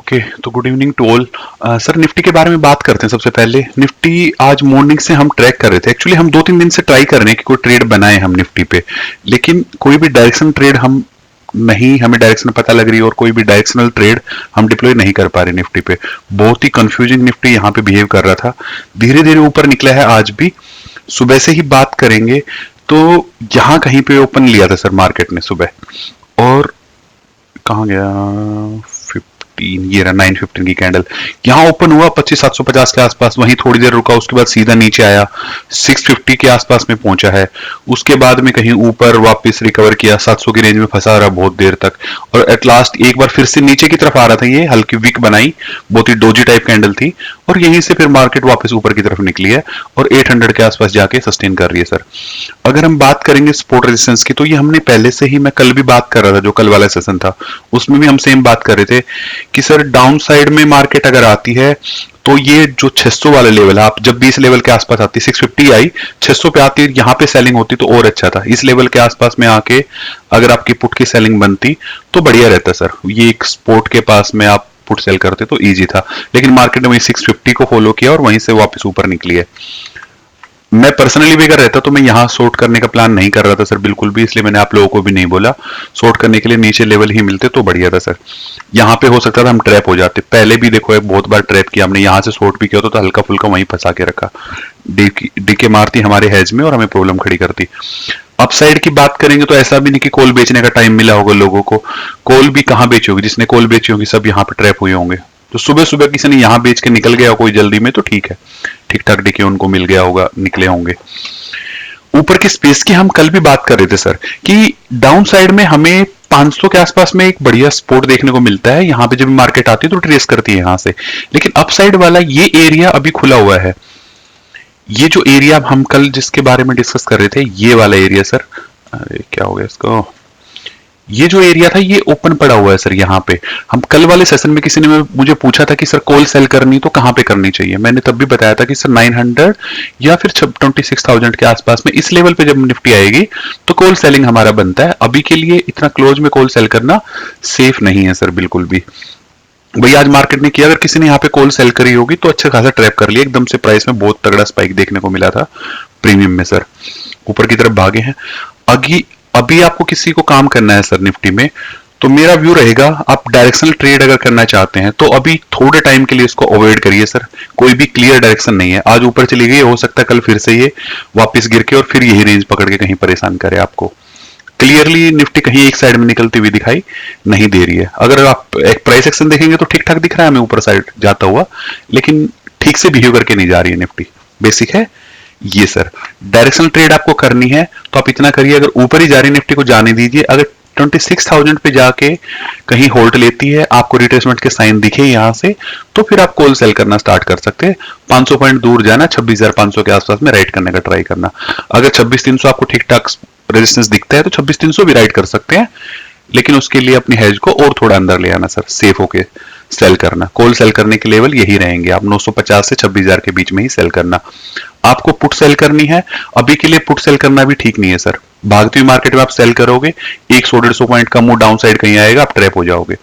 Okay, तो good evening to all. Sir, Nifty के बारे में बात करते हैं। सबसे पहले निफ्टी आज मॉर्निंग से हम ट्रैक कर रहे थे। एक्चुअली हम 2-3 दिन से ट्राई कर रहे हैं कि कोई ट्रेड बनाए हम निफ्टी पे, लेकिन कोई भी डायरेक्शन ट्रेड हम नहीं, हमें डायरेक्शन पता लग रही है और कोई भी डायरेक्शनल ट्रेड हम डिप्लॉय नहीं कर पा रहे निफ्टी पे। बहुत ही कंफ्यूजिंग निफ्टी यहाँ पे बिहेव कर रहा था। धीरे धीरे ऊपर निकला है आज भी। सुबह से ही बात करेंगे तो यहाँ कहीं पे ओपन लिया था सर मार्केट ने सुबह, और कहाँ गया 15, ये रहा 9:15 की कैंडल। यहाँ ओपन हुआ 25,750 के आसपास, वहीं थोड़ी देर रुका, उसके बाद सीधा नीचे आया 650 के आसपास में पहुंचा है। उसके बाद में कहीं ऊपर वापस रिकवर किया, 700 की रेंज में फंसा रहा बहुत देर तक, और एट लास्ट एक बार फिर से नीचे की तरफ आ रहा था। ये हल्की विक बनाई, बहुत ही डोजी टाइप कैंडल थी, और यहीं से फिर मार्केट वापस ऊपर की तरफ निकली है और 800 के आसपास जाके सस्टेन कर रही है सर। अगर हम बात करेंगे सपोर्ट रेजिस्टेंस की, तो ये हमने पहले से ही, मैं कल भी बात कर रहा था, जो कल वाला सेशन था उसमें भी हम सेम बात कर रहे थे कि सर डाउन साइड में मार्केट अगर आती है तो ये जो 600 वाला लेवल है, आप जब भी इस लेवल के आसपास आती, 650 आई, 600 पे आती, यहाँ पे सेलिंग होती तो और अच्छा था। इस लेवल के आसपास में आके अगर आपकी पुट की सेलिंग बनती तो बढ़िया रहता सर। ये एक सपोर्ट के पास में आप पुट सेल करते तो इजी था, लेकिन मार्केट ने वही 650 को फॉलो किया और वहीं से वापस ऊपर निकली है। मैं पर्सनली भी अगर रहता तो मैं यहाँ शॉर्ट करने का प्लान नहीं कर रहा था सर, बिल्कुल भी, इसलिए मैंने आप लोगों को भी नहीं बोला। शॉर्ट करने के लिए नीचे लेवल ही मिलते तो बढ़िया था सर। यहाँ पे हो सकता था हम ट्रैप हो जाते, पहले भी देखो एक बहुत बार ट्रैप किया हमने, यहाँ से शॉर्ट भी किया तो हल्का फुल्का वहीं फंसा के रखा, डीके मारती हमारे हेज में और हमें प्रॉब्लम खड़ी करती। अपसाइड की बात करेंगे तो ऐसा भी नहीं कि कॉल बेचने का टाइम मिला होगा लोगों को। कॉल भी कहाँ बेची होगी, जिसने कॉल बेची होगी सब यहाँ पे ट्रैप हुए होंगे। तो सुबह सुबह किसी ने यहाँ बेच के निकल गया कोई जल्दी में तो ठीक है, ठीक ठाक डीके उनको मिल गया होगा, निकले होंगे। ऊपर की स्पेस की हम कल भी बात कर रहे थे सर कि डाउन साइड में हमें 500 के आसपास में एक बढ़िया सपोर्ट देखने को मिलता है। यहाँ पे जब मार्केट आती है तो ट्रेस करती है यहाँ से, लेकिन अपसाइड वाला ये एरिया अभी खुला हुआ है। ये जो एरिया हम कल जिसके बारे में डिस्कस कर रहे थे, ये वाला एरिया सर, अरे क्या हो गया इसको, ये जो एरिया था ये ओपन पड़ा हुआ है सर। यहाँ पे हम कल वाले सेशन में किसी ने मुझे पूछा था कि सर कॉल सेल करनी तो कहाँ पे करनी चाहिए, मैंने तब भी बताया था कि सर 900 या फिर 26,000 के आसपास में इस लेवल पे जब निफ्टी आएगी तो कॉल सेलिंग हमारा बनता है। अभी के लिए इतना क्लोज में कॉल सेल करना सेफ नहीं है सर, बिल्कुल भी। भाई आज मार्केट ने किया, अगर किसी ने यहाँ पे कॉल सेल करी होगी तो अच्छा खासा ट्रैप कर लिया, एकदम से प्राइस में बहुत तगड़ा स्पाइक देखने को मिला था प्रीमियम में सर, ऊपर की तरफ भागे हैं। अभी अभी आपको किसी को काम करना है सर निफ्टी में, तो मेरा व्यू रहेगा आप डायरेक्शनल ट्रेड अगर करना चाहते हैं तो अभी थोड़े टाइम के लिए इसको अवॉइड करिए सर। कोई भी क्लियर डायरेक्शन नहीं है, आज ऊपर चली गई, हो सकता है कल फिर से ये वापस गिर के और फिर यही रेंज पकड़ के कहीं परेशान करे आपको। क्लियरली निफ्टी कहीं एक साइड में निकलती हुई दिखाई नहीं दे रही है। अगर आप एक प्राइस एक्शन देखेंगे तो ठीक ठाक दिख रहा है हमें ऊपर साइड जाता हुआ, लेकिन ठीक से बिहेव करके नहीं जा रही है निफ्टी। बेसिक है ये सर। डायरेक्शनल ट्रेड आपको करनी है तो आप इतना करिए, अगर ऊपर ही जा रही निफ्टी को जाने दीजिए। अगर 26,000 पे जाके कहीं होल्ड लेती है, आपको रिट्रेसमेंट के साइन दिखे यहां से, तो फिर आप कॉल सेल करना स्टार्ट कर सकते हैं। 500 पॉइंट दूर जाना, 26,500 के आसपास में राइट करने का ट्राई करना। अगर 26,300 आपको ठीक ठाक रेजिस्टेंस दिखता है तो 26,300 भी राइट कर सकते हैं, लेकिन उसके लिए अपनी हेज को और थोड़ा अंदर ले आना सर, सेफ होके सेल करना। कॉल सेल करने के लेवल यही रहेंगे, आप 950 से 26,000 के बीच में ही सेल करना। आपको पुट सेल करनी है, अभी के लिए पुट सेल करना भी ठीक नहीं है सर। भागती हुई मार्केट में आप सेल करोगे, 100-150 पॉइंट का मूव डाउन साइड कहीं आएगा, आप ट्रैप हो जाओगे।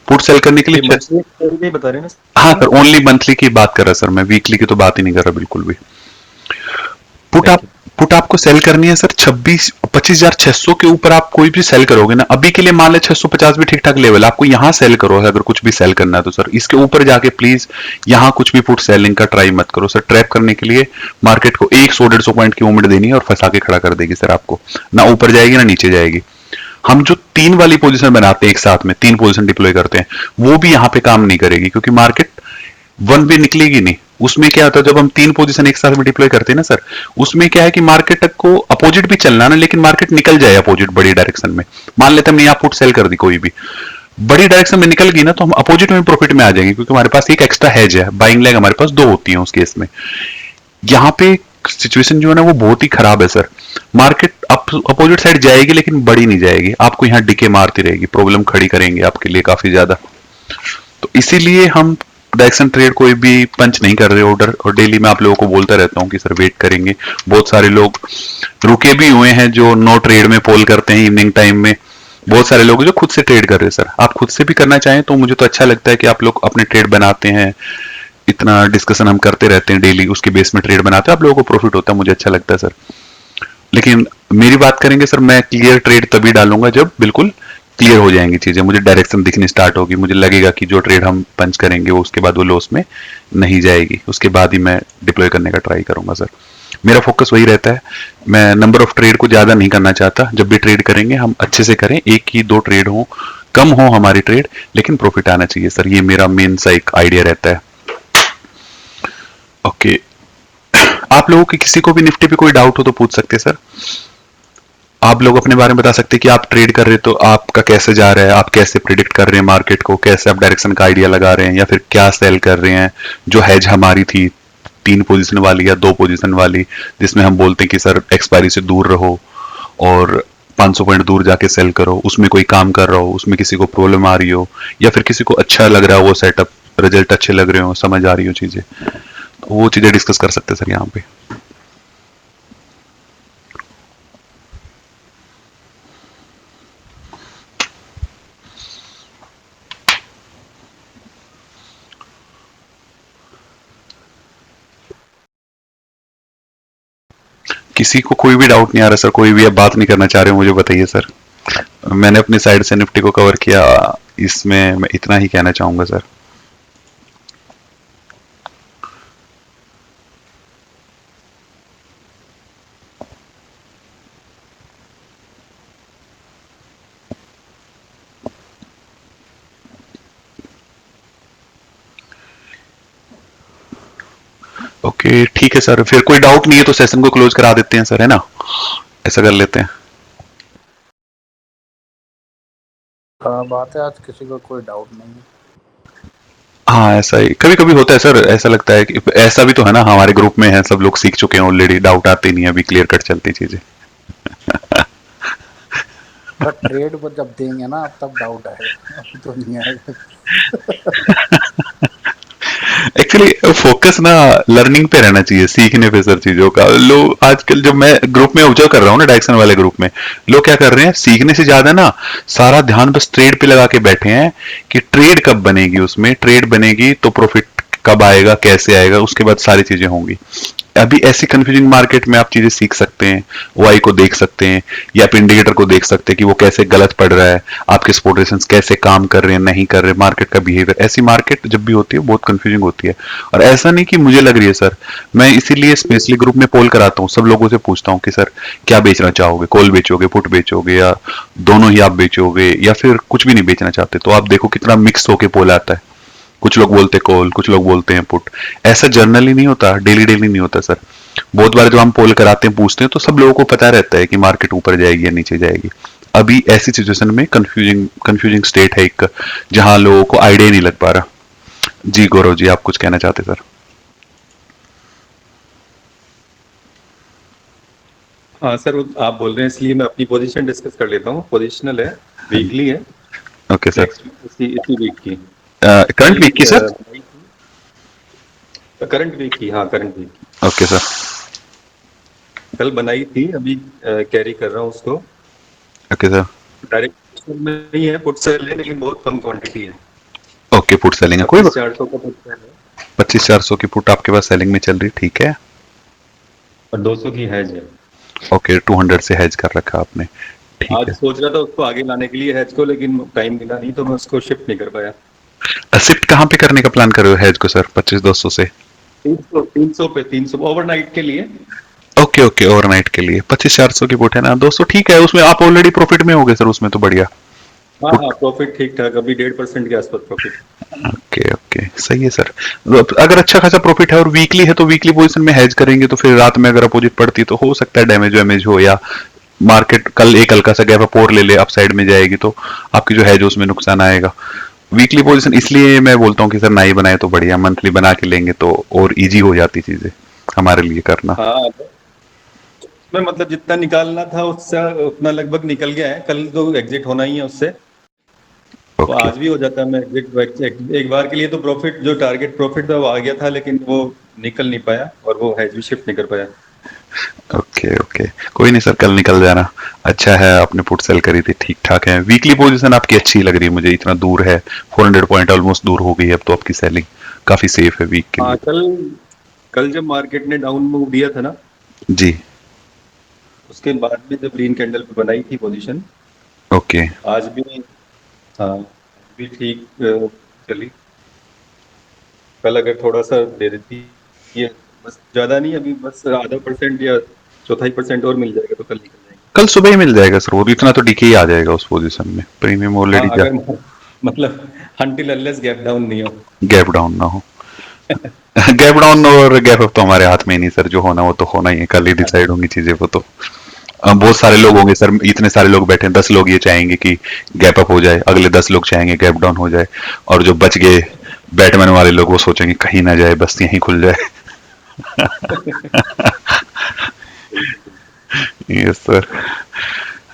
पुट सेल करने के लिए बता रहे हैं ना? हाँ सर, ओनली मंथली की बात कर रहा सर मैं, वीकली की तो बात ही नहीं कर रहा बिल्कुल भी। पुट आपको सेल करनी है सर 25,600 के ऊपर। आप कोई भी सेल करोगे ना, अभी के लिए मान ले 650 भी ठीक ठाक लेवल, आपको यहां सेल करो अगर कुछ भी सेल करना है तो सर। इसके ऊपर जाके प्लीज यहां कुछ भी पुट सेलिंग का ट्राई मत करो सर। ट्रैप करने के लिए मार्केट को 100-150 पॉइंट की मूवमेंट देनी है और फंसा के खड़ा कर देगी सर आपको, ना ऊपर जाएगी ना नीचे जाएगी। हम जो 3 वाली पोजीशन बनाते हैं, एक साथ में 3 पोजीशन डिप्लॉय करते हैं, वो भी यहाँ पे काम नहीं करेगी, क्योंकि मार्केट वन वे निकलेगी नहीं। उसमें क्या होता है, जब हम 3 पोजीशन एक साथ में डिप्लॉय करते हैं ना सर, उसमें क्या है कि मार्केट को अपोजिट भी चलना ना, लेकिन मार्केट निकल जाए अपोजिट बड़ी डायरेक्शन में। मान लेते हमने यहाँ पुट सेल कर दी, कोई भी बड़ी डायरेक्शन में निकल गई ना, तो हम अपोजिट में प्रॉफिट में आ जाएंगे, क्योंकि हमारे पास एक एक्स्ट्रा हेज है, बाइंग लेग हमारे पास 2 होती है उस केस में। यहाँ पे सिचुएशन जो है ना वो बहुत ही खराब है सर। मार्केट अपोजिट साइड जाएगी लेकिन बड़ी नहीं जाएगी, आपको यहाँ डिके मारती रहेगी, प्रॉब्लम खड़ी करेंगे आपके लिए काफी ज्यादा। तो इसीलिए हम डायरेक्शन ट्रेड कोई भी पंच नहीं कर रहे ऑर्डर, और डेली मैं आप लोगों को बोलता रहता हूँ कि सर वेट करेंगे। बहुत सारे लोग रुके भी हुए हैं जो नो ट्रेड में पोल करते हैं इवनिंग टाइम में, बहुत सारे लोग हैं जो खुद से ट्रेड कर रहे हैं सर। आप खुद से भी करना चाहें तो मुझे तो अच्छा लगता है कि आप लोग अपने ट्रेड बनाते हैं, इतना डिस्कशन हम करते रहते हैं डेली, उसके बेस में ट्रेड बनाते हैं, आप लोगों को प्रॉफिट होता है, मुझे अच्छा लगता है सर। लेकिन मेरी बात करेंगे सर, मैं क्लियर ट्रेड तभी डालूंगा जब बिल्कुल क्लियर हो जाएंगी चीजें, मुझे डायरेक्शन दिखनी स्टार्ट होगी, मुझे लगेगा कि जो ट्रेड हम पंच करेंगे वो उसके बाद वो लॉस में नहीं जाएगी, उसके बाद ही मैं डिप्लॉय करने का ट्राई करूंगा सर। मेरा फोकस वही रहता है। मैं नंबर ऑफ ट्रेड को ज्यादा नहीं करना चाहता, जब भी ट्रेड करेंगे हम अच्छे से करें, एक ही दो ट्रेड हो, कम हो हमारी ट्रेड, लेकिन प्रॉफिट आना चाहिए सर, ये मेरा मेन सा एक आइडिया रहता है। ओके, आप लोगों की किसी को भी निफ्टी पे कोई डाउट हो तो पूछ सकते हैं सर। आप लोग अपने बारे में बता सकते हैं कि आप ट्रेड कर रहे हैं तो आपका कैसे जा रहा है, आप कैसे प्रिडिक्ट कर रहे हैं मार्केट को, कैसे आप डायरेक्शन का आइडिया लगा रहे हैं, या फिर क्या सेल कर रहे हैं। जो हैज हमारी थी 3 पोजीशन वाली या 2 पोजीशन वाली, जिसमें हम बोलते हैं कि सर एक्सपायरी से दूर रहो और 500 पॉइंट दूर जाके सेल करो, उसमें कोई काम कर रहा हो, उसमें किसी को प्रॉब्लम आ रही हो, या फिर किसी को अच्छा लग रहा हो वो सेटअप, रिजल्ट अच्छे लग रहे हो, समझ आ रही हो चीजें, तो वो चीजें डिस्कस कर सकते हैं सर यहाँ पे। किसी को कोई भी डाउट नहीं आ रहा सर, कोई भी आप बात नहीं करना चाह रहे हो, मुझे बताइए सर। मैंने अपनी साइड से निफ्टी को कवर किया, इसमें मैं इतना ही कहना चाहूंगा सर। ओके ठीक है सर, फिर कोई डाउट नहीं है तो सेशन को क्लोज करा देते हैं सर, है ना, ऐसा कर लेते हैं। बात है, आज किसी को कोई डाउट नहीं है। हाँ ऐसा ही कभी कभी होता है सर, ऐसा लगता है कि ऐसा भी तो है ना, हमारे ग्रुप में है, सब लोग सीख चुके हैं ऑलरेडी, डाउट आते नहीं है, अभी क्लियर कट चलती चीजें। पर ट्रेड को जब देंगे ना तब डाउट आएगा, अभी तो नहीं आएगा। एक्चुअली फोकस ना लर्निंग पे रहना चाहिए, सीखने पे सर चीजों का। लोग आजकल जो मैं ग्रुप में ऑब्जर्व कर रहा हूँ ना, डायरेक्शन वाले ग्रुप में, लोग क्या कर रहे हैं, सीखने से ज्यादा ना सारा ध्यान बस ट्रेड पे लगा के बैठे हैं कि ट्रेड कब बनेगी, उसमें ट्रेड बनेगी तो प्रॉफिट कब आएगा, कैसे आएगा, उसके बाद सारी चीजें होंगी। अभी ऐसी कंफ्यूजिंग मार्केट में आप चीजें सीख सकते हैं, वाई को देख सकते हैं, या आप इंडिकेटर को देख सकते हैं कि वो कैसे गलत पड़ रहा है, आपके स्पॉट रेशंस कैसे काम कर रहे हैं, नहीं कर रहे, मार्केट का बिहेवियर। ऐसी मार्केट जब भी होती है बहुत कंफ्यूजिंग होती है। और ऐसा नहीं कि मुझे लग रही है सर, मैं इसीलिए स्पेशली ग्रुप में पोल कराता हूँ, सब लोगों से पूछता हूँ कि सर क्या बेचना चाहोगे, कॉल बेचोगे, पुट बेचोगे, या दोनों ही आप बेचोगे, या फिर कुछ भी नहीं बेचना चाहते, तो आप देखो कितना मिक्स होके पोल आता है। कुछ लोग बोलते हैं कॉल, कुछ लोग बोलते हैं पुट। ऐसा जर्नली नहीं होता, डेली डेली नहीं होता सर। बहुत बार जब हम पोल कराते हैं, पूछते हैं, तो सब लोगों को पता रहता है कि मार्केट ऊपर जाएगी या नीचे जाएगी। अभी ऐसी सिचुएशन में कंफ्यूजिंग कंफ्यूजिंग स्टेट है एक, जहां लोगों को आइडिया नहीं लग पा रहा। जी गौरव जी, आप कुछ कहना चाहते सर? हाँ सर, आप बोल रहे हैं इसलिए मैं अपनी पोजीशन डिस्कस कर लेता हूँ। पोजिशनल है, वीकली है, ओके सर। नेक्स्ट इसी इसी वीक की। करंट अभी वीक की सर? करंट वीक की, हाँ करंट वीक की ओके सर। कल बनाई थी, अभी कैरी कर रहा हूँ उसको। Okay sir. डायरेक्ट में नहीं है, पुट सेल है, लेकिन बहुत कम क्वांटिटी है। ओके, पुट सेलिंग है, कोई 25,400 का पुट सेल है 25,400 की पुट आपके पास सेलिंग में चल रही, ठीक है। और 200 की हैज है। ओके, 200 से हेज कर रखा आपने, ठीक आज है। सोच रहा था उसको आगे लाने के लिए हैज को, लेकिन टाइम मिला नहीं तो मैं उसको शिफ्ट नहीं कर पाया। शिफ्ट कहाँ पे करने का प्लान कर रहे हो हेज को सर, 25,200 से? 300 पे, 300 ओवरनाइट के लिए। ओके ओके, ओवरनाइट के लिए 25,400 की पुट है ना, 200 ठीक है, उसमें आप ऑलरेडी प्रॉफिट में हो गए सर, उसमें तो बढ़िया। हाँ हाँ, पुट, प्रॉफिट ठीक ठाक, अभी 1.5% के आसपास प्रॉफिट। ओके ओके, सही है सर। अगर अच्छा खासा प्रॉफिट है और वीकली है, तो वीकली पोजीशन में हेज करेंगे, तो फिर रात में अगर अपोजिट पड़ती तो हो सकता है डैमेज वैमेज हो, या मार्केट कल एक हल्का सा गैप अप और ले ले, अपसाइड में जाएगी, तो आपकी जो है जो उसमें नुकसान आएगा। वीकली पोजीशन इसलिए मैं बोलता हूँ कि सर ना ही बनाए तो बढ़िया, मंथली बना के लेंगे तो और इजी हो जाती चीजें हमारे लिए करना। हाँ, मैं मतलब जितना निकालना था उससे उतना लगभग निकल गया है। कल तो एग्जिट होना ही है उससे, तो ओके आज भी हो जाता है। मैं एग्जिट एक बार के लिए तो प्रॉफिट, जो टारगेट प्रॉफिट था वो आ गया था, लेकिन वो निकल नहीं पाया और वो हैज भी शिफ्ट नहीं कर पाया। ओके ओके, कोई नहीं सर, कल निकल जाना। अच्छा है आपने पुट सेल करी थी, ठीक ठाक है। वीकली पोजीशन आपकी अच्छी लग रही है मुझे, इतना दूर है, 400 पॉइंट ऑलमोस्ट दूर हो गई है अब तो आपकी सेलिंग, काफी सेफ है वीक के हाँ, लिए। कल कल जब मार्केट ने डाउन मूव दिया था ना, जी। उसके बाद भी जब ग्रीन कैंडल पे बनाई थी पोजीशन, ओके। आज भी, हाँ, आज भी ठीक चली। कल अगर थोड़ा सा दे देती ये, बस ज्यादा नहीं, अभी बस आधा परसेंट या चौथाई परसेंट और मिल जाएगा तो कल निकल जाएंगे। कल सुबह ही मिल जाएगा सर, वो तो इतना तो डीके ही आ जाएगा उस पोजीशन में, प्रीमियम हाँ, ऑलरेडी जा, अगर मतलब अनटिल अनलेस गैप डाउन नहीं हो। गैप डाउन ना हो। गैप डाउन और गैप अप तो हमारे हाथ में ही नहीं सर, जो होना वो तो होना ही है, कल ही डिसाइड होंगी चीजें वो तो। बहुत सारे लोग होंगे सर, इतने सारे लोग बैठे हैं, 10 लोग ये चाहेंगे कि गैप अप हो जाए, अगले 10 लोग चाहेंगे गैप डाउन हो जाए, और जो बच गए बैटमैन वाले लोग वो सोचेंगे कहीं ना जाए, बस यहीं खुल जाए। बिल्कुल। Yes sir.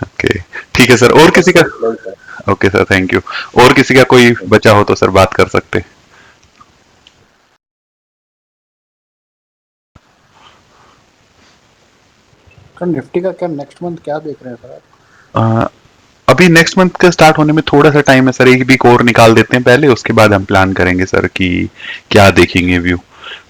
ओके, ठीक है सर, और किसी बस का? इतना ही था। Okay sir, thank you. और किसी का कोई बचा हो तो सर बात कर सकते। सर निफ्टी का क्या नेक्स्ट मंथ क्या देख रहे हैं सर आप? अ, अभी नेक्स्ट मंथ का स्टार्ट होने में थोड़ा सा टाइम है सर, एक वीक और निकाल देते हैं पहले, उसके बाद हम प्लान करेंगे सर कि क्या देखेंगे व्यू।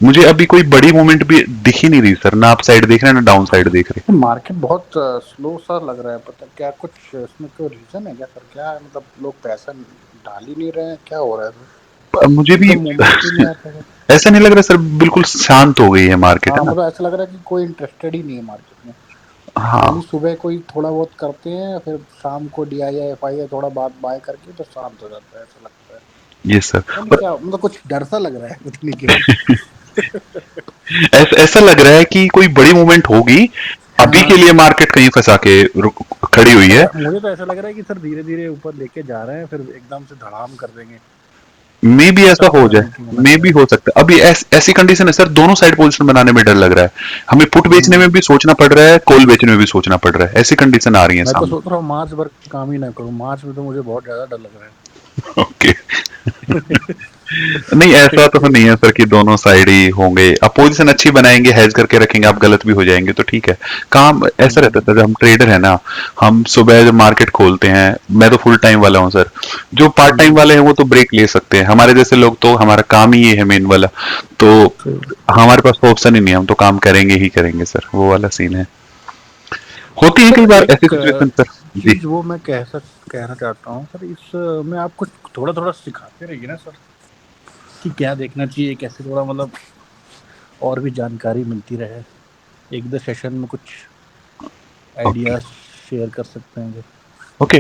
मुझे अभी कोई बड़ी मूवमेंट भी दिख ही नहीं रही सर, ना आप साइड देख रहे हैं ना डाउन साइड देख रहे मार्केट बहुत स्लो सा लग रहा है, पता क्या कुछ इसमें कोई रीजन है क्या सर? क्या है, मतलब लोग पैसा डाल ही नहीं रहे हैं, क्या हो रहा है सर? मुझे भी एकदम मूवमेंट ही नहीं आता है। ऐसा नहीं लग रहा सर, बिल्कुल शांत हो गई है मार्केट, है हाँ, ना? मतलब ऐसा लग रहा है कि कोई इंटरेस्टेड ही नहीं है मार्केट में। खाली हाँ, सुबह कोई थोड़ा बहुत करते हैं, फिर शाम को डी आई एफ आई थोड़ा बात बाय करके तो शांत हो जाता है, ऐसा लगता है। ये सर। पता नहीं पर क्या, मतलब कुछ डर सा लग रहा है, पता नहीं क्यों। ऐसा लग रहा है कि कोई बड़ी मूवमेंट होगी, अभी के हाँ, लिए मार्केट कहीं फंसा के खड़ी हुई है। मुझे तो ऐसा लग रहा है कि सर धीरे धीरे ऊपर लेके जा रहे हैं, फिर एकदम से धड़ाम कर देंगे। मे भी ऐसा ऐसा हो पता जाए, नहीं क्यों मे लगता भी है। हो सकता है। अभी ऐसी कंडीशन है सर, दोनों साइड पोजीशन बनाने में डर लग रहा है, हमें पुट बेचने हम्म, में भी सोचना पड़ रहा है, कॉल बेचने में भी सोचना पड़ रहा है, ऐसी कंडीशन आ रही है मैं तो सामने। सोच रहा हूँ मार्च भर काम ही ना करूँ, मार्च में तो मुझे बहुत ज्यादा डर लग रहा ओके। है। नहीं ऐसा तो नहीं है सर कि दोनों साइड ही होंगे, आप पोजीशन अच्छी बनाएंगे, हेज करके रखेंगे, आप गलत भी हो जाएंगे तो ठीक है। काम ऐसा रहता है सर, हम ट्रेडर है ना, हम सुबह जब मार्केट खोलते हैं, मैं तो फुल टाइम वाला हूँ सर, जो पार्ट टाइम वाले हैं वो तो ब्रेक ले सकते हैं, हमारे जैसे लोग तो हमारा काम ही ये है मेन वाला, तो हमारे पास तो ऑप्शन ही नहीं है, हम तो काम करेंगे ही करेंगे सर, वो वाला सीन है। होती है सर कई बार ऐसी एक सिचुएशन सर। जी। चीज वो मैं कहना चाहता हूँ सर, इस में आप कुछ थोड़ा थोड़ा सिखाते रहिए ना सर, कि क्या देखना चाहिए, कैसे थोड़ा मतलब और भी जानकारी मिलती रहे। एक दो सेशन में कुछ ओके आइडियाज शेयर कर सकते हैं जो। ओके,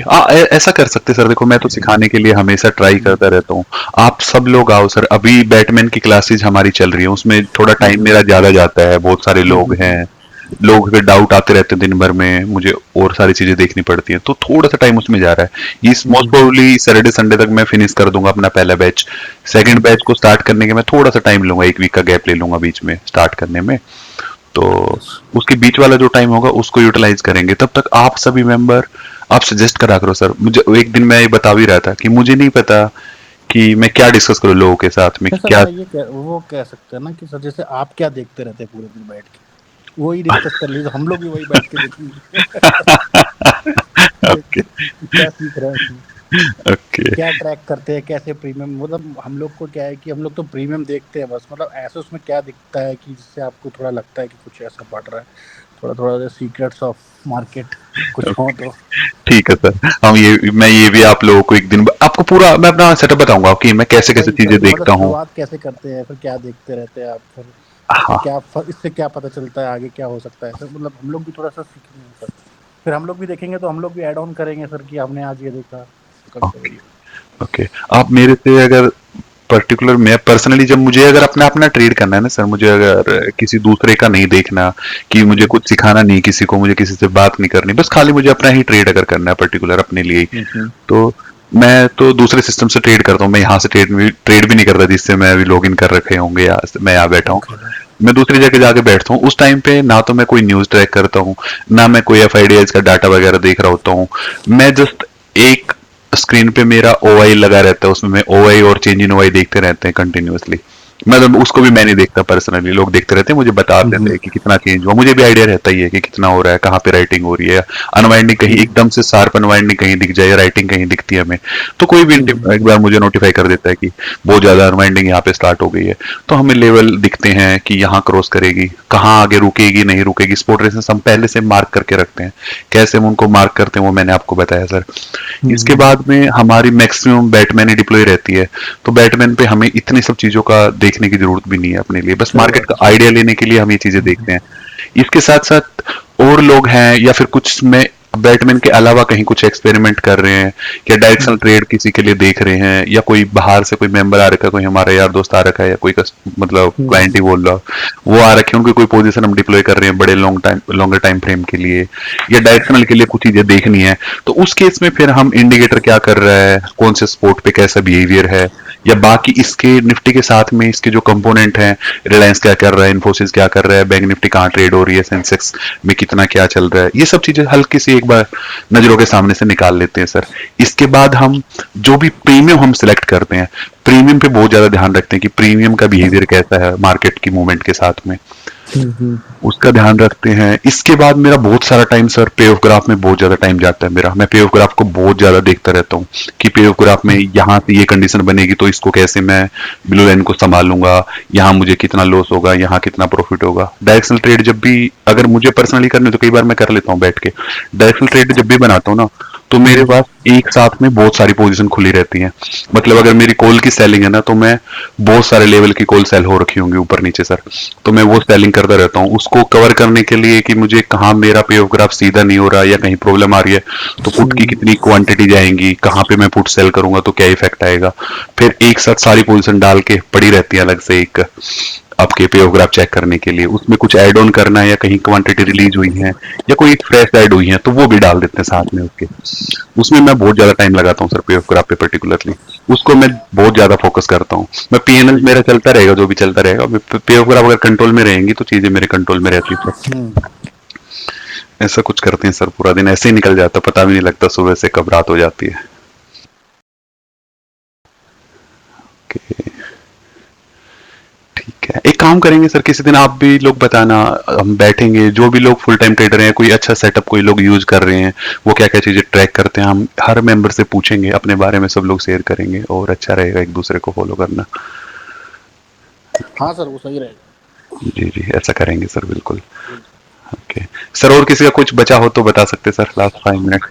ऐसा कर सकते सर, देखो मैं तो सिखाने के लिए हमेशा ट्राई करता रहता हूँ, आप सब लोग आओ सर, अभी बैटमैन की क्लासेज हमारी चल रही है, उसमें थोड़ा टाइम मेरा ज्यादा जाता है, बहुत सारे लोग हैं, लोग के डाउट आते रहते हैं दिन भर में, मुझे और सारी चीजें देखनी पड़ती हैं, तो थोड़ा सा टाइम उसमें जा रहा है, इस मोस्ट प्रोबेबली सैटरडे संडे तक मैं फिनिश कर दूंगा अपना पहला बैच। सेकंड बैच को स्टार्ट करने के मैं थोड़ा सा टाइम लूंगा, एक वीक का गैप ले लूंगा बीच में स्टार्ट करने में, तो उसके बीच वाला जो टाइम होगा उसको यूटिलाइज करेंगे, तब तक आप सभी मेंबर आप सजेस्ट करा करो सर। मुझे एक दिन मैं ये बता भी रहा था कि मुझे नहीं पता कि मैं क्या डिस्कस करूं लोगों के साथ में, नहीं सर, क्या। मैं वो कह सकते हैं ना कि सर जैसे आप क्या देखते रहते हैं पूरे दिन बैठ के, वही डिस्कस कर लीजिए, हम लोग भी वही बैठ के देखेंगे। ओके क्या सीख रहे हैं उसमें, ओके क्या ट्रैक करते हैं, कैसे प्रीमियम, मतलब हम लोग को क्या है कि हम लोग तो प्रीमियम देखते हैं बस, मतलब ऐसे उसमें क्या दिखता है कि जिससे आपको थोड़ा लगता है कि कुछ ऐसा बढ़ रहा है, थोड़ा थोड़ा सीक्रेट्स ऑफ मार्केट कुछ हो तो। ठीक है सर, हम ये मैं ये भी आप लोगों को एक दिन आपको पूरा मैं अपना सेटअप बताऊंगा कि मैं कैसे कैसे वही सर चीजें कि मतलब देखता हूँ। शुरुआत कैसे करते हैं, फिर क्या देखते रहते हैं आप, फिर इससे हाँ, इससे क्या पता चलता है आगे क्या हो सकता है सर, मतलब हम लोग भी थोड़ा सा सीखेंगे सर, फिर हम लोग भी देखेंगे तो हम लोग भी ऐड ऑन करेंगे सर कि हमने आज ये देखा, तो कल से ओके वही। ओके, आप मेरे से अगर पर्टिकुलर, मैं पर्सनली जब मुझे अगर अपना अपना ट्रेड करना है ना सर, मुझे अगर किसी दूसरे का नहीं देखना, कि मुझे कुछ सिखाना नहीं किसी को, मुझे किसी से बात नहीं करनी, बस खाली मुझे अपना ही ट्रेड अगर करना है पर्टिकुलर अपने लिए ही, तो मैं तो दूसरे सिस्टम से ट्रेड करता हूँ, मैं यहाँ से ट्रेड भी नहीं करता जिससे मैं अभी लॉग इन कर रखे होंगे या मैं यहाँ बैठा हूँ, ओके सर। मैं दूसरी जगह जाके बैठता हूँ, उस टाइम पे ना तो मैं कोई न्यूज ट्रैक करता हूँ, ना मैं कोई एफ का डाटा वगैरह देख रहा होता हूँ, मैं जस्ट एक स्क्रीन पे मेरा ओआई लगा रहता है, उसमें मैं ओआई और चेंज इन ओआई देखते रहते हैं कंटिन्यूअसली, मतलब उसको भी मैं नहीं देखता पर्सनली, लोग देखते रहते हैं, मुझे बता देते हम्म, हैं कि कितना चेंज हुआ, मुझे भी आइडिया रहता ही है कि कितना हो रहा है, कहाँ पे राइटिंग हो रही है, अनवाइंडिंग कहीं हम्म, एकदम से शार्प अनवाइंडिंग कहीं दिख जाए, राइटिंग कहीं दिखती है हमें, तो कोई भी हम्म, एक बार मुझे नोटिफाई कर देता है कि बहुत ज्यादा अनवाइंडिंग यहाँ पे स्टार्ट हो गई है, तो हमें लेवल दिखते हैं कि यहाँ क्रॉस करेगी, कहाँ आगे रुकेगी नहीं रुकेगी, स्पॉट रेसेस हम पहले से मार्क करके रखते हैं, कैसे हम उनको मार्क करते हैं वो मैंने आपको बताया सर। इसके हम्म, बाद में हमारी मैक्सिमम बैटमैन ही डिप्लॉय रहती है, तो बैटमैन पे हमें इतनी सब चीजों का देखने की जरूरत भी नहीं है अपने लिए, बस सही मार्केट बात का आइडिया लेने के लिए हम ये चीजें है। देखते हैं। इसके साथ साथ और लोग हैं या फिर कुछ में बैटमैन के अलावा कहीं कुछ एक्सपेरिमेंट कर रहे हैं, या डायरेक्शनल ट्रेड किसी के लिए देख रहे हैं, या कोई बाहर से कोई मेंबर आ रखा है, कोई हमारा यार दोस्त आ रखा है, या कोई मतलब क्लाइंट ही बोल रहा वो आ रखे हैं, उनकी कोई पोजीशन हम डिप्लॉय कर रहे हैं बड़े लॉन्गर टाइम फ्रेम के लिए, या डायरेक्शनल के लिए कुछ चीजें देखनी है, तो उस केस में फिर हम इंडिकेटर क्या कर रहा है, कौन से स्पोर्ट पे कैसा बिहेवियर है, या बाकी इसके निफ्टी के साथ में इसके जो कंपोनेंट हैं, रिलायंस क्या कर रहा है, इन्फोसिस क्या कर रहा है, बैंक निफ्टी कहाँ ट्रेड हो रही है, सेंसेक्स में कितना क्या चल रहा है, ये सब चीजें हल्की सी एक बार नजरों के सामने से निकाल लेते हैं सर। इसके बाद हम जो भी प्रीमियम हम सिलेक्ट करते हैं, प्रीमियम पे बहुत ज्यादा ध्यान रखते हैं कि प्रीमियम का बिहेवियर कैसा है मार्केट की मूवमेंट के साथ में, उसका ध्यान रखते हैं। इसके बाद मेरा बहुत सारा टाइम सर पे ऑफ ग्राफ में बहुत ज्यादा टाइम जाता है मेरा, मैं पे ऑफ ग्राफ को बहुत ज्यादा देखता रहता हूँ कि पे ऑफ ग्राफ में यहाँ से ये कंडीशन बनेगी तो इसको कैसे मैं बिलो लाइन को संभालूंगा, यहाँ मुझे कितना लॉस होगा, यहाँ कितना प्रॉफिट होगा। डायरेक्शनल ट्रेड जब भी अगर मुझे पर्सनली करने तो कई बार मैं कर लेता हूँ बैठ के, डायरेक्शनल ट्रेड जब भी बनाता हूँ ना, तो मेरे पास एक साथ में बहुत सारी पोजीशन खुली रहती हैं, मतलब अगर मेरी कॉल की सेलिंग है ना, तो मैं बहुत सारे लेवल की कॉल सेल हो रखी होंगी ऊपर नीचे सर, तो मैं वो सेलिंग करता रहता हूँ उसको कवर करने के लिए कि मुझे कहाँ मेरा पे ऑफ ग्राफ सीधा नहीं हो रहा या कहीं प्रॉब्लम आ रही है, तो पुट की कितनी क्वांटिटी जाएंगी, कहाँ पे मैं पुट सेल करूंगा तो क्या इफेक्ट आएगा, फिर एक साथ सारी पोजीशन डाल के पड़ी रहती है अलग से एक आपके पे ऑफ ग्राफ चेक करने के लिए, उसमें कुछ ऐड ऑन करना है या कहीं क्वांटिटी रिलीज हुई है या कोई फ्रेश ऐड हुई है तो वो भी डाल देते हैं साथ में उसके, उसमें मैं बहुत ज्यादा टाइम लगाता हूँ सर पे ऑफ ग्राफ पे पर्टिकुलरली, उसको मैं बहुत ज्यादा फोकस करता हूँ। मैं पीएनएल मेरा चलता रहेगा जो भी चलता रहेगा, पे ऑफ ग्राफ अगर कंट्रोल में रहेंगी तो चीजें मेरे कंट्रोल में रहती है सर। ऐसा कुछ करते हैं सर, पूरा दिन ऐसे ही निकल जाता, पता भी नहीं लगता सुबह से कब रात हो जाती है। Okay, ठीक है, एक काम करेंगे सर, किसी दिन आप भी लोग बताना, हम बैठेंगे जो भी लोग फुल टाइम ट्रेडर हैं, कोई अच्छा सेटअप कोई लोग यूज कर रहे हैं, वो क्या क्या चीजें ट्रैक करते हैं, हम हर मेंबर से पूछेंगे अपने बारे में, सब लोग शेयर करेंगे और अच्छा रहेगा एक दूसरे को फॉलो करना। हाँ सर, वो सही रहेगा। जी जी, ऐसा करेंगे सर बिल्कुल। ओके सर, और किसी का कुछ बचा हो तो बता सकते सर, लास्ट 5 मिनट।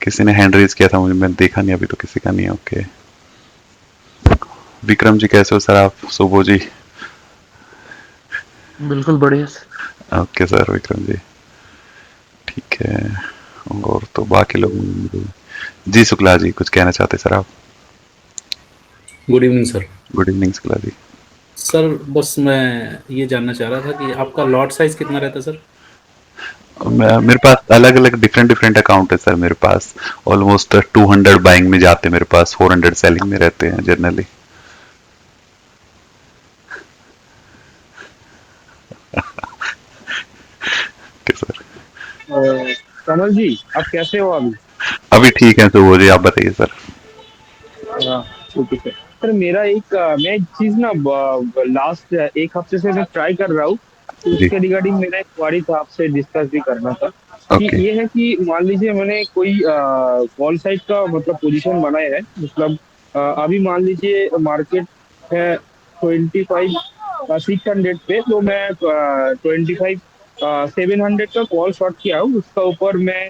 किसी ने हैंड रेज किया था मुझे, मैंने देखा नहीं अभी तो किसी का नहीं है। ओके विक्रम जी कैसे हो सर आप, सुबो जी। बिल्कुल बढ़िया sir. Okay sir Vikram ji, ठीक है, और तो बाकी लोग, जी शुक्ला जी कुछ कहना चाहते सर आप। Good evening sir. Good evening Shukla ji. Sir बस मैं ये जानना चाह रहा था कि आपका लॉट साइज कितना रहता है सर? मेरे पास अलग अलग डिफरेंट डिफरेंट अकाउंट है सर, मेरे पास ऑलमोस्ट 200 बाइंग में जाते हैं मेरे पास, 400 सेलिंग में रहते हैं generally. Okay sir. Kamal ji, आप कैसे हो अभी? अभी ठीक है, तो वो जी आप बताइए सर। हाँ, ठीक है सर। सर मेरा मैं एक चीज ना लास्ट एक हफ्ते से मैं ट्राई कर रहा हूँ, तो जी। उसके रिगार्डिंग मेरा एक क्वारी था, आपसे डिस्कस भी करना था कि ओके। ये है कि मान लीजिए मैंने कोई कॉल साइड का मतलब पोजीशन बनाया है, मतलब अभी मान लीजिए मार्केट है 25 600 पे, तो मैं 700 का कॉल शॉर्ट किया हूँ, उसका ऊपर मैं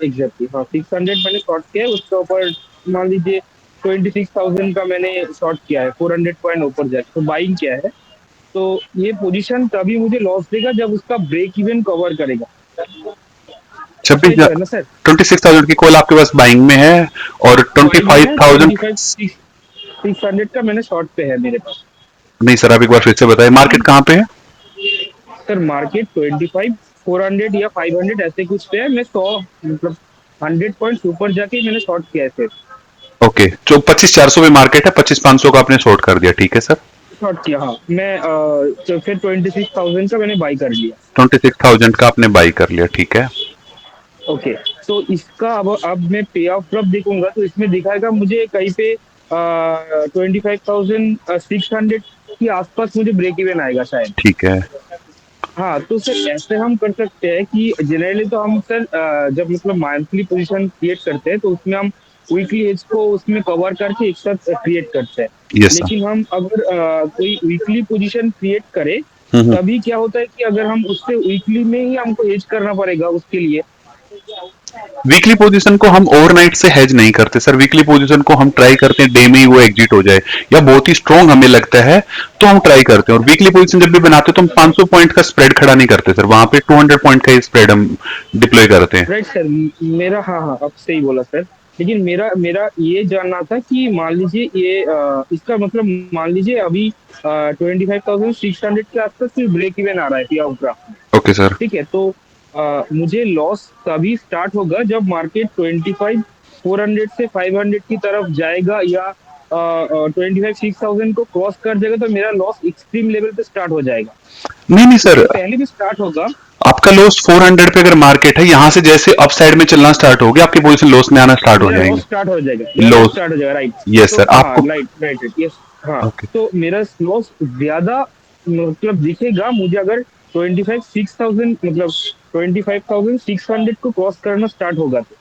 एग्जैक्टली हाँ 600 मैंने शॉर्ट किया है, उसका ऊपर मान लीजिए 26,000 का मैंने शॉर्ट किया है, 400 पॉइंट ऊपर जाए तो बाइंग किया है। तो ये पोजीशन तभी मुझे लॉस देगा जब उसका ब्रेक इवन कवर करेगा, ऐसा ही 26, तो है ना सर? 26,000 की कॉल आपके पास बाइंग में है, और बाइंग में है 25,000। 600 का मैंने शॉर्ट पे है मेरे पास। नहीं सर, आप एक बार फिर से बताएं, मार्केट कहाँ पे है। सर मार्केट 25 400 या 500 ऐसे कुछ पे है, मैं 100 मतलब 100 पॉइंट ऊपर जाके मैंने शॉर्ट किया है फिर। ओके, जो 25,400 पे मार्केट है, 25,500 का आपने शॉर्ट कर दिया, ठीक है सर। शॉर्ट किया हाँ मैं, तो फिर 26,000 का मैंने बाई कर लिया। 26,000 का आपने बाई कर लिया, ठीक है। ओके, तो इसका अब मैं पे ऑफ कब देखूंगा तो इसमें दिखाएगा मुझे कहीं पे 25,600 के आसपास मुझे ब्रेक इवन आएगा शायद। ठीक है। हाँ, तो सर ऐसे हम कर सकते हैं कि जनरली तो हम सर जब मतलब मंथली पोजीशन क्रिएट करते हैं तो उसमें हम वीकली एज को उसमें कवर करके एक साथ क्रिएट करते हैं। Yes sir. लेकिन हम अगर कोई वीकली पोजीशन क्रिएट करें हम्म। तभी क्या होता है कि अगर हम उससे वीकली में ही हमको हेज करना पड़ेगा उसके लिए। वीकली पोजीशन को हम ओवरनाइट से हेज नहीं करते सर। वीकली पोजीशन को हम ट्राई करते हैं डे में ही वो एग्जिट हो जाए, या बहुत ही स्ट्रॉन्ग हमें लगता है तो हम ट्राई करते हैं। और वीकली पोजीशन जब भी बनाते हैं तो हम 500 पॉइंट का स्प्रेड खड़ा नहीं करते सर, वहां पे 200 पॉइंट का ही स्प्रेड हम डिप्लॉय करते हैं। राइट सर, मेरा हाँ हाँ अब सही बोला सर। लेकिन मेरा मेरा ये जानना था कि मान लीजिए ये इसका मतलब मान लीजिए अभी 25,600 के आसपास फिर ब्रेक इवन आ रहा है पिया ग्राफ में। Okay sir. ठीक है, तो मुझे लॉस तभी स्टार्ट होगा जब मार्केट 25,400 से 500 की तरफ जाएगा या 25,600 को क्रॉस कर जाएगा तो मेरा लॉस एक्सट्रीम लेवल पे स्टार्ट हो जाएगा। नहीं नहीं उससे सर, पहले भी स्टार्ट होगा। आपका लॉस 400 पे अगर मार्केट है, यहां से जैसे अप साइड में चलना स्टार्ट हो गया आपकी पोजीशन लॉस में आना स्टार्ट हो मेरा लॉस जाएंगे। स्टार्ट हो जाएगा, मेरा लॉस लॉस, स्टार्ट हो जाएगा, राइट। यस तो सर। हाँ आपको राइट राइट राइट यस हाँ। ओके। तो मेरा लॉस ज्यादा मतलब दिखेगा मुझे अगर 25,600 मतलब 25,600 को क्रॉस करना स्टार्ट होगा तो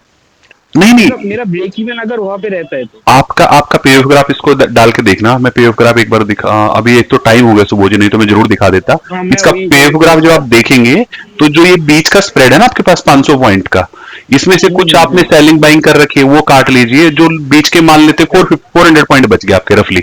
नहीं नहीं, मतलब मेरा ब्रेक इवन अगर वहां पे रहता है तो। आपका आपका पेव ग्राफ इसको डाल के देखना। मैं पेव ग्राफ एक बार दिखा, अभी एक तो टाइम हो गया सुबह जी, नहीं तो मैं जरूर दिखा देता। हाँ मैं इसका वही वही पेव ग्राफ जब आप देखेंगे तो जो ये बीच का स्प्रेड है ना आपके पास 500 पॉइंट का, इसमें से कुछ आपने सेलिंग बाइंग कर रखी है वो काट लीजिए। जो बीच के मान लेते 400 पॉइंट बच गया आपके रफली।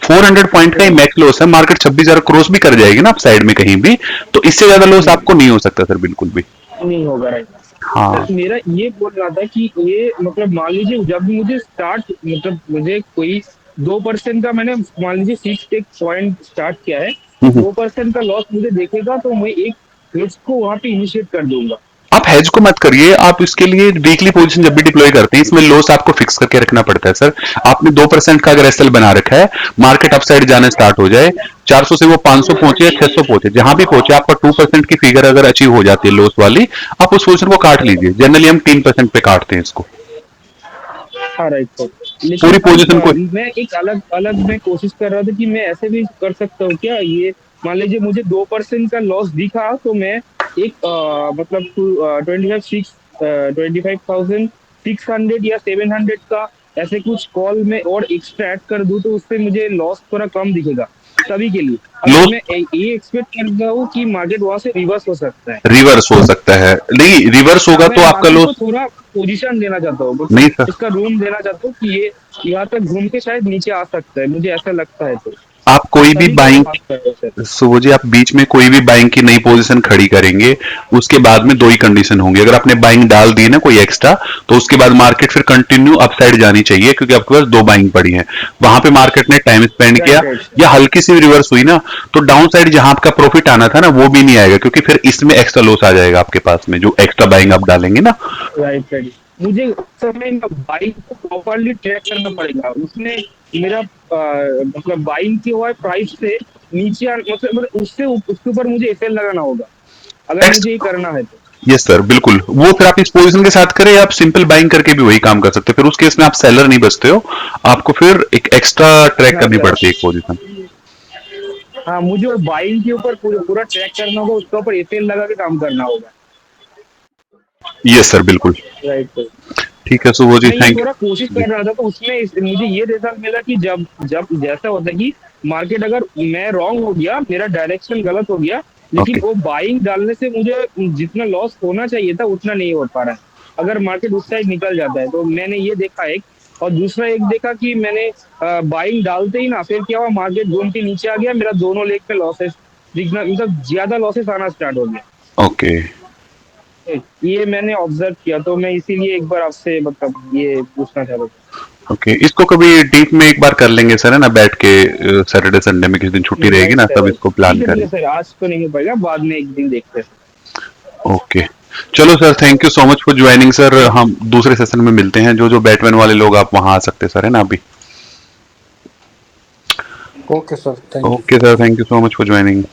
400 पॉइंट का ही मैक्स लॉस है। मार्केट 26,000 क्रॉस भी कर जाएगी ना आप साइड में कहीं भी, तो इससे ज्यादा लॉस आपको नहीं हो सकता सर, बिल्कुल भी। नहीं होगा, राइट। हाँ सर मेरा ये बोल रहा था कि ये मतलब मान लीजिए जब भी मुझे स्टार्ट मतलब मुझे कोई 2% का मैंने मान लीजिए फिक्स एक पॉइंट स्टार्ट किया है तो 2% का लॉस मुझे देखेगा तो मैं एक हेज को वहां पे इनिशिएट कर दूंगा। आप हेज को मत करिए, आप इसके लिए वीकली पोजीशन जब भी डिप्लॉय करते हैं इसमें लॉस आपको फिक्स करके रखना पड़ता है सर। आपने 2% का अगर एसएल बना रखा है, मार्केट अपसाइड जाना स्टार्ट हो जाए, 400 से वो 500 पहुंचे या 600 पहुंचे, जहां भी पहुंचे आपका 2% की फिगर अगर अचीव हो जाती है लॉस वाली, आप उस पोजीशन को काट लीजिए। जनरली हम 3% पे काटते हैं इसको, हाँ राइट सर। लेकिन पूरी पोजीशन को। मैं एक अलग अलग मैं कोशिश कर रहा था कि मैं ऐसे भी कर सकता हूँ क्या ये मान लीजिए मुझे 2% का लॉस दिखा तो मैं एक मतलब 25,600 या 700 का ऐसे कुछ कॉल में और एक्स्ट्रा ऐड कर दूं तो उससे मुझे लॉस थोड़ा कम दिखेगा सभी के लिए। अगर लॉस मैं ये एक्सपेक्ट करता हूँ कि मार्केट वहां से रिवर्स हो सकता है। रिवर्स हो सकता है, नहीं रिवर्स होगा मैं तो आपका मार्केट को लॉस। थोड़ा पोजीशन देना चाहता हूँ, बस नहीं सर, इसका रूम देना चाहता हूँ कि ये यहाँ तक घूम के शायद नीचे आ सकता है, मुझे ऐसा लगता है। तो आप कोई भी तभी के लिए बाइंग, बात कर रहे हैं सर। सुबह जी आप बीच में कोई भी बाइंग की नई पोजीशन खड़ी करेंगे, उसके बाद में दो ही कंडीशन होंगी। अगर आपने बाइंग डाल दी है ना कोई एक्स्ट्रा, तो उसके बाद मार्केट फिर कंटिन्यू अपसाइड जानी चाहिए, क्योंकि आपके पास दो बाइंग पड़ी है। वहां पे मार्केट ने टाइम स्पेंड किया राइट राइट या हल्की सी रिवर्स हुई ना, तो डाउन साइड जहां आपका प्रॉफिट आना था ना वो भी नहीं आएगा, क्योंकि फिर इसमें एक्स्ट्रा लॉस आ जाएगा आपके पास में, जो एक्स्ट्रा बाइंग आप डालेंगे ना। Right right. मुझे उस समय बाइंग को प्रॉपरली ट्रैक करना पड़ेगा, उसने मेरा मतलब बाइंग किया हुआ प्राइस से नीचे मतलब उसके ऊपर मुझे एफएल लगाना होगा अगर मुझे ये करना है तो। यस सर बिल्कुल। वो फिर आप इस पोजीशन के साथ करें, आप सिंपल बाइंग करके भी वही काम कर सकते हैं। फिर उस केस में आप सेलर नहीं बचते हो, आपको फिर एक एक्स्ट्रा ट्रैक हाँ करनी सर, पड़ती है एक पोजीशन। हाँ मुझे बाइंग के ऊपर पूरा ट्रैक करना होगा, उसके ऊपर एफएल लगा के काम करना होगा। यस सर बिल्कुल। Right sir. ठीक है सुबोध जी, मैं ये थैंक थोड़ा कोशिश यू। कर रहा था तो उसमें मुझे ये रिजल्ट मिला कि जब जब जैसा होता है कि मार्केट अगर मैं रॉन्ग हो गया, मेरा डायरेक्शन गलत हो गया, लेकिन ओके, वो बाइंग डालने से मुझे जितना लॉस होना चाहिए था उतना नहीं हो पा रहा है। अगर मार्केट उस साइड निकल जाता है तो मैंने ये देखा एक, और दूसरा एक देखा कि मैंने बाइंग डालते ही ना फिर क्या हुआ, मार्केट घूम के नीचे आ गया, मेरा दोनों लेग पे लॉसेस दिखना मतलब ज्यादा लॉसेस आना स्टार्ट हो गया। ओके, ये मैंने ऑब्जर्व किया तो मैं इसीलिए एक बार आपसे मतलब ये पूछना चाह रहा था। ओके। इसको कभी डीप में एक बार कर लेंगे सर, है ना, बैठ के। सैटरडे संडे में किसी दिन छुट्टी रहेगी राइट ना, तब सर, इसको प्लान ठीक करें। है सर, आज तो नहीं हो पाएगा, बाद में एक दिन देखते हैं। ओके, चलो sir, thank you so much for joining sir. हम दूसरे सेशन में मिलते हैं। जो जो बैटमैन वाले लोग आप वहां आ सकते हैं सर, है ना अभी। Okay sir, thank you. Okay sir, thank you so much for joining.